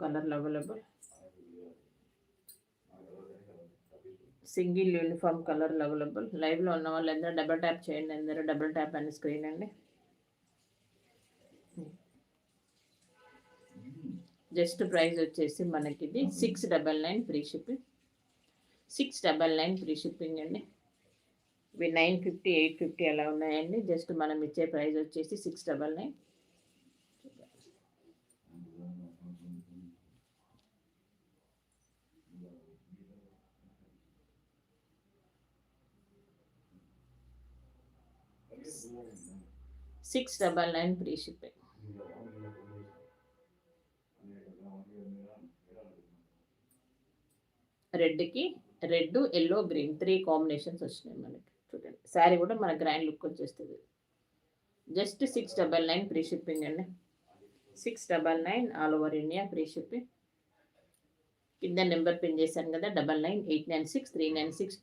కలర్లో available. Single uniform కలర్లో available. లైవ్లో ఉన్న వాళ్ళు అందరూ డబల్ ట్యాప్ చేయండి. అందరూ డబల్ ట్యాప్ అని స్క్రీన్ అండి. జస్ట్ ప్రైస్ వచ్చేసి మనకి ఇది 699 ఫ్రీ షిప్పింగ్. 699 ఫ్రీ షిప్పింగ్ అండి. ఇవి 950 850 అలా ఉన్నాయండి. జస్ట్ మనం ఇచ్చే ప్రైస్ వచ్చేసి 699. $699 ఫ్రీ షిప్పింగ్. రెడ్కి రెడ్, ఎల్లో, గ్రీన్ 3 కాంబినేషన్స్ వచ్చినాయి మనకి. చూడండి శారీ కూడా మన గ్రాండ్ లుక్ వచ్చేస్తుంది. జస్ట్ 699 ఫ్రీ షిప్పింగ్ అండి. 699 all over India free shipping. కింద నెంబర్ పిన్ చేశాను కదా 99896396